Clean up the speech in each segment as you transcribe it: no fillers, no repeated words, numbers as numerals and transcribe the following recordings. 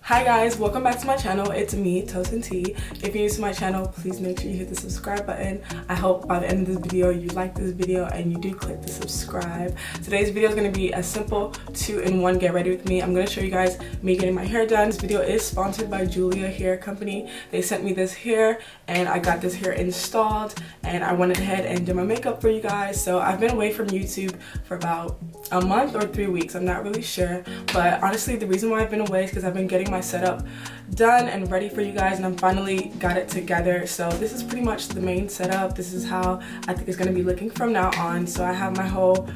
Hi guys, welcome back to my channel. It's me, Toast and Tea. If you're new to my channel, please make sure you hit the subscribe button. I hope by the end of this video you like this video and you do click the subscribe. Today's video is going to be a simple 2-in-1 get ready with me. I'm going to show you guys me getting my hair done. This video is sponsored by Julia Hair Company. They sent me this hair and I got this hair installed and I went ahead and did my makeup for you guys. So I've been away from YouTube for about a month or 3 weeks. I'm not really sure, but honestly the reason why I've been away is because I've been getting my setup done and ready for you guys, and I'm finally got it together. So this is pretty much the main setup. This is how I think it's going to be looking from now on. So I have my whole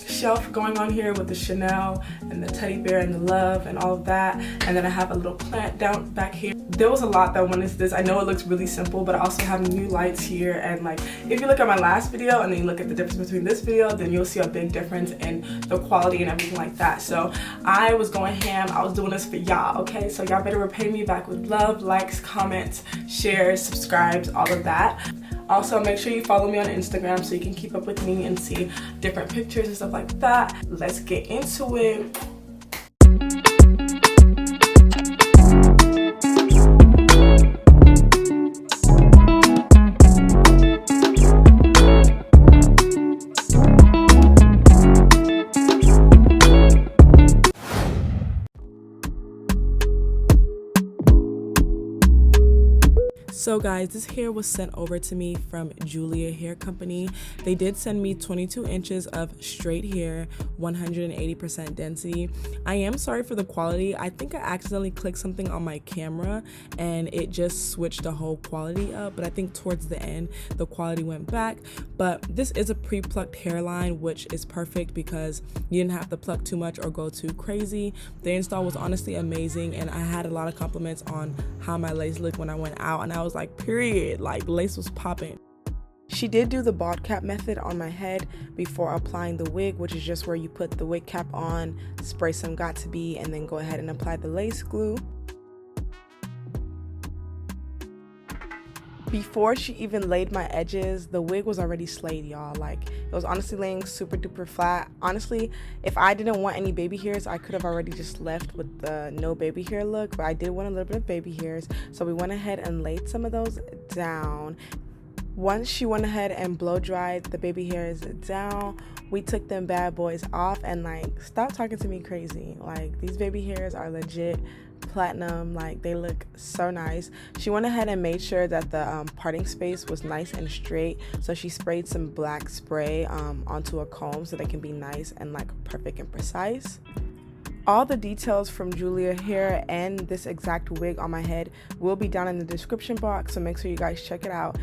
shelf going on here with the Chanel and the teddy bear and the love and all of that, and then I have a little plant down back here. There was a lot that went into this. I know it looks really simple, but I also have new lights here, and like if you look at my last video and then you look at the difference between this video, then you'll see a big difference in the quality and everything like that. So I was going ham. I was doing this for y'all, okay? So y'all better repay me back with love, likes, comments, shares, subscribes, all of that. Also, make sure you follow me on Instagram so you can keep up with me and see different pictures and stuff like that. Let's get into it. So guys, this hair was sent over to me from Julia Hair Company. They did send me 22 inches of straight hair, 180% density. I am sorry for the quality. I think I accidentally clicked something on my camera and it just switched the whole quality up, but I think towards the end the quality went back. But this is a pre-plucked hairline, which is perfect because you didn't have to pluck too much or go too crazy. The install was honestly amazing, and I had a lot of compliments on how my lace looked when I went out, and I was like, period, like lace was popping. She did do the bald cap method on my head before applying the wig, which is just where you put the wig cap on, spray some Got2b, and then go ahead and apply the lace glue. Before she even laid my edges, the wig was already slayed, y'all. Like, it was honestly laying super duper flat. Honestly, if I didn't want any baby hairs, I could have already just left with the no baby hair look, but I did want a little bit of baby hairs, so we went ahead and laid some of those down. Once she went ahead and blow dried the baby hairs down, we took them bad boys off, and like, stop talking to me crazy. Like, these baby hairs are legit platinum, like they look so nice. She went ahead and made sure that the parting space was nice and straight, so she sprayed some black spray onto a comb so they can be nice and like perfect and precise. All the details from Julia Hair and this exact wig on my head will be down in the description box, so make sure you guys check it out.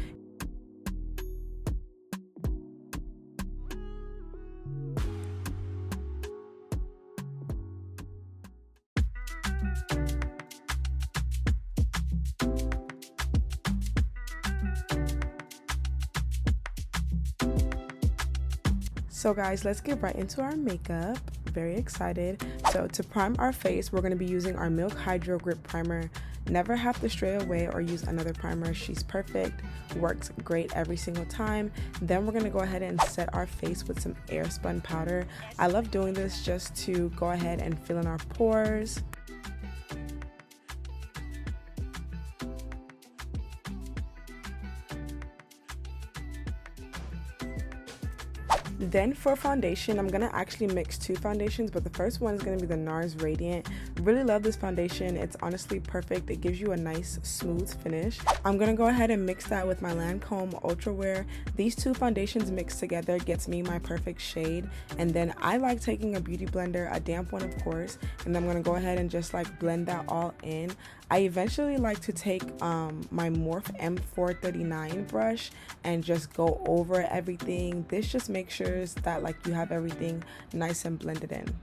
So guys, let's get right into our makeup. Very excited. So to prime our face, we're going to be using our Milk Hydro Grip Primer. Never have to stray away or use another primer. She's perfect, works great every single time. Then we're going to go ahead and set our face with some Airspun powder. I love doing this just to go ahead and fill in our pores. Then for foundation, I'm gonna actually mix two foundations, but the first one is gonna be the NARS Radiant. Really love this foundation. It's honestly perfect. It gives you a nice smooth finish. I'm gonna go ahead and mix that with my Lancome Ultra Wear. These two foundations mixed together gets me my perfect shade. And then I like taking a beauty blender, a damp one of course, and I'm gonna go ahead and just like blend that all in. I eventually like to take my Morph M439 brush and just go over everything. This just makes sure that like you have everything nice and blended in.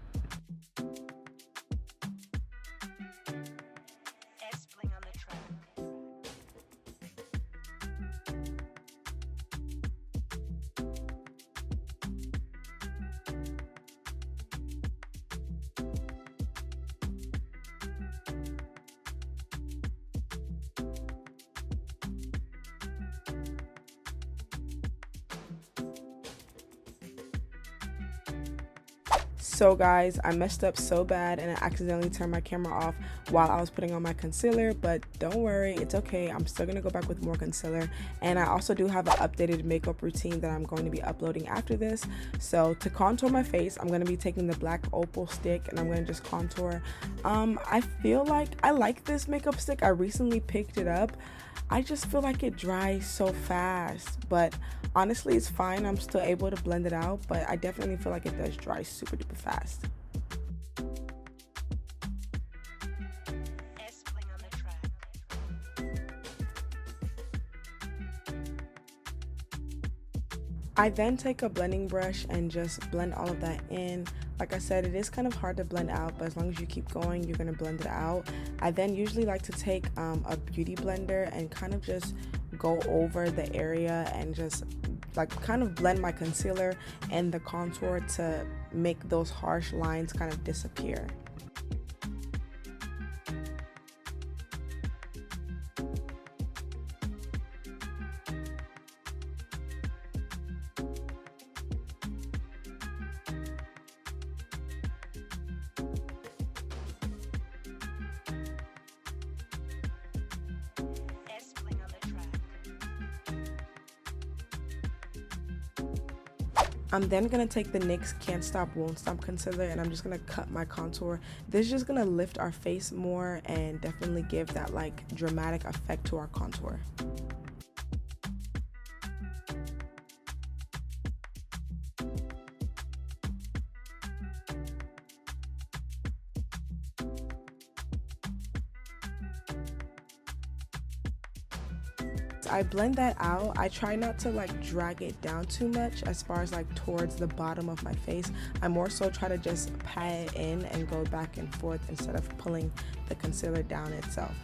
So guys, I messed up so bad and I accidentally turned my camera off while I was putting on my concealer, but don't worry, it's okay. I'm still gonna go back with more concealer, and I also do have an updated makeup routine that I'm going to be uploading after this. So to contour my face, I'm gonna be taking the black opal stick and I'm gonna just contour. I feel like I like this makeup stick. I recently picked it up. I just feel like it dries so fast, but honestly it's fine. I'm still able to blend it out, but I definitely feel like it does dry super duper fast. I then take a blending brush and just blend all of that in. Like I said, it is kind of hard to blend out, but as long as you keep going, you're going to blend it out. I then usually like to take a beauty blender and kind of just go over the area and just like kind of blend my concealer and the contour to make those harsh lines kind of disappear. I'm then going to take the NYX Can't Stop Won't Stop concealer and I'm just going to cut my contour. This is just going to lift our face more and definitely give that like dramatic effect to our contour. I blend that out. I try not to like drag it down too much as far as like towards the bottom of my face. I more so try to just pat it in and go back and forth instead of pulling the concealer down itself.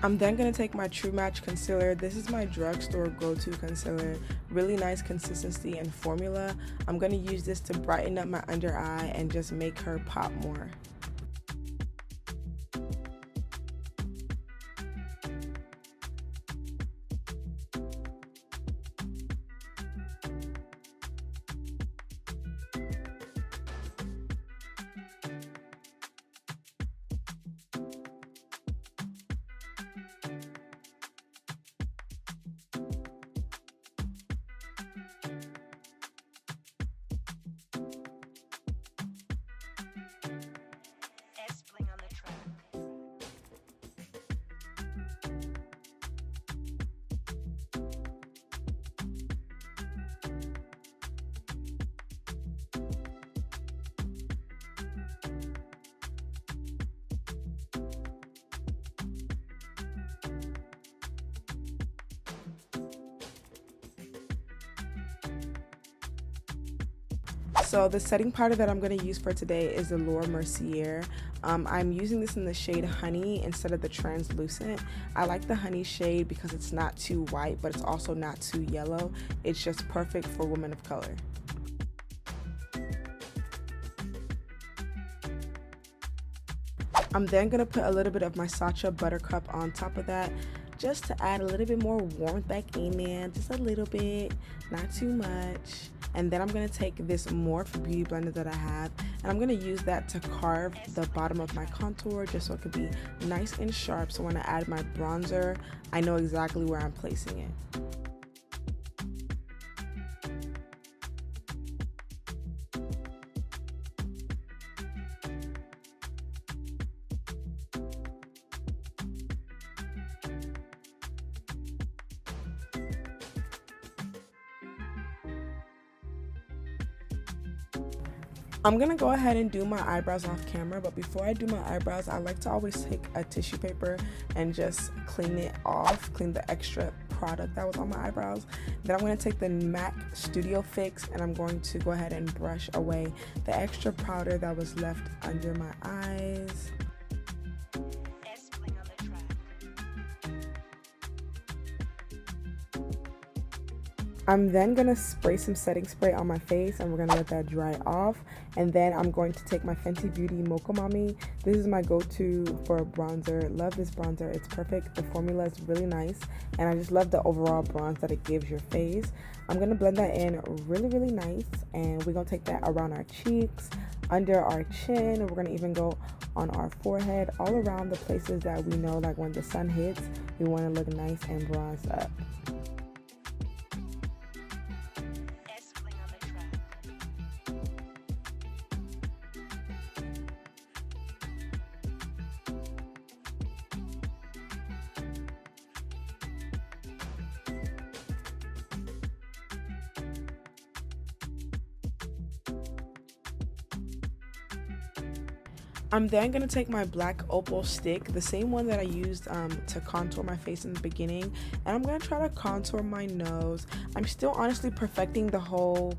I'm then going to take my True Match concealer. This is my drugstore go-to concealer. Really nice consistency and formula. I'm going to use this to brighten up my under eye and just make her pop more. So the setting powder that I'm going to use for today is the Laura Mercier. I'm using this in the shade Honey instead of the translucent. I like the Honey shade because it's not too white, but it's also not too yellow. It's just perfect for women of color. I'm then going to put a little bit of my Sacha Buttercup on top of that, just to add a little bit more warmth back in there, just a little bit, not too much. And then I'm going to take this Morphe beauty blender that I have, and I'm going to use that to carve the bottom of my contour just so it could be nice and sharp, so when I add my bronzer, I know exactly where I'm placing it. I'm gonna go ahead and do my eyebrows off camera, but before I do my eyebrows, I like to always take a tissue paper and just clean it off, clean the extra product that was on my eyebrows. Then I'm going to take the MAC Studio Fix and I'm going to go ahead and brush away the extra powder that was left under my eyes. I'm then gonna spray some setting spray on my face, and we're gonna let that dry off. And then I'm going to take my Fenty Beauty Mocha Mami. This is my go-to for a bronzer. Love this bronzer, it's perfect. The formula is really nice, and I just love the overall bronze that it gives your face. I'm gonna blend that in really nice, and we're gonna take that around our cheeks, under our chin, and we're gonna even go on our forehead, all around the places that we know, like when the sun hits, we wanna look nice and bronzed up. I'm then going to take my black opal stick, the same one that I used to contour my face in the beginning, and I'm going to try to contour my nose. I'm still honestly perfecting the whole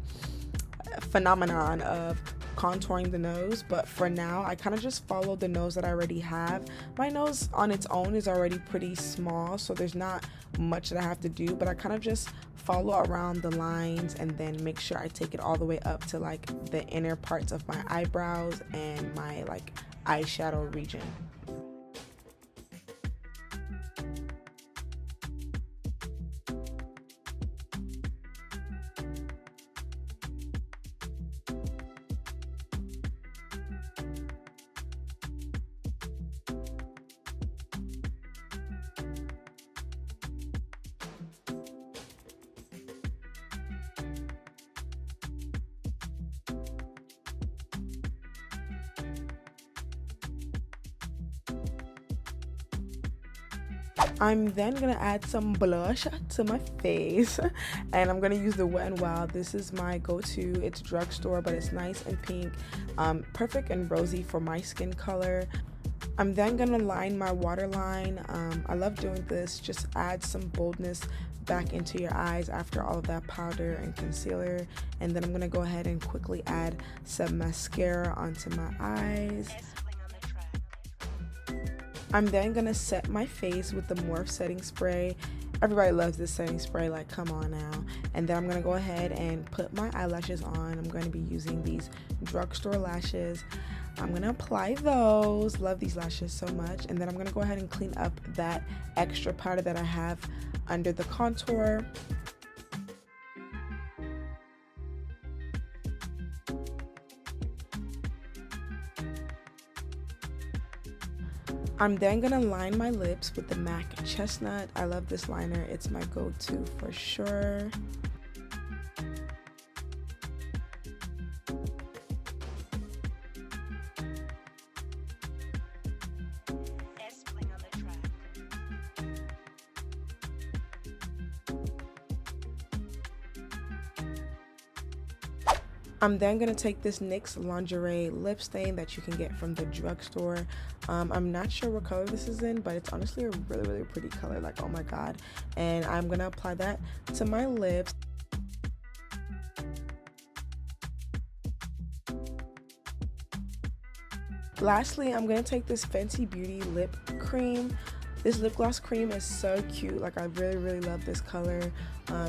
phenomenon of contouring the nose, but for now I kind of just follow the nose that I already have. My nose on its own is already pretty small, so there's not much that I have to do, but I kind of just follow around the lines and then make sure I take it all the way up to like the inner parts of my eyebrows and my like eyeshadow region. I'm then gonna add some blush to my face, and I'm gonna use the Wet n Wild. This is my go-to. It's drugstore, but it's nice and pink, perfect and rosy for my skin color. I'm then gonna line my waterline. I love doing this. Just add some boldness back into your eyes after all of that powder and concealer. And then I'm gonna go ahead and quickly add some mascara onto my eyes. I'm then gonna set my face with the Morph setting spray. Everybody loves this setting spray, like come on now. And then I'm gonna go ahead and put my eyelashes on. I'm gonna be using these drugstore lashes. I'm gonna apply those. Love these lashes so much. And then I'm gonna go ahead and clean up that extra powder that I have under the contour. I'm then gonna line my lips with the MAC Chestnut. I love this liner, it's my go-to for sure. I'm then going to take this NYX Lingerie lip stain that you can get from the drugstore. I'm not sure what color this is in, but it's honestly a really pretty color, like oh my god. And I'm going to apply that to my lips. Lastly, I'm going to take this Fenty Beauty lip cream. This lip gloss cream is so cute. Like I really love this color.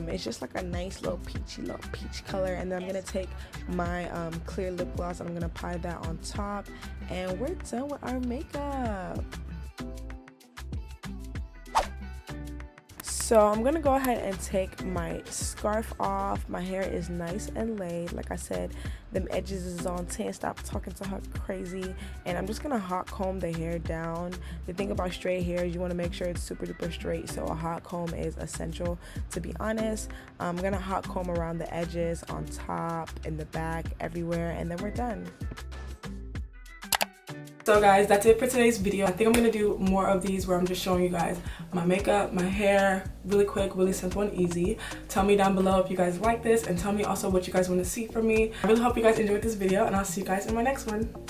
It's just like a nice little peach color. And then I'm gonna take my clear lip gloss and I'm gonna apply that on top, and we're done with our makeup. So I'm gonna go ahead and take my scarf off. My hair is nice and laid. Like I said, them edges is on 10. Stop talking to her crazy. And I'm just gonna hot comb the hair down. The thing about straight hair is you wanna make sure it's super duper straight. So a hot comb is essential, to be honest. I'm gonna hot comb around the edges, on top, in the back, everywhere, and then we're done. So guys, that's it for today's video. I think I'm gonna do more of these where I'm just showing you guys my makeup, my hair, really quick, really simple and easy. Tell me down below if you guys like this, and tell me also what you guys want to see from me. I really hope you guys enjoyed this video, and I'll see you guys in my next one.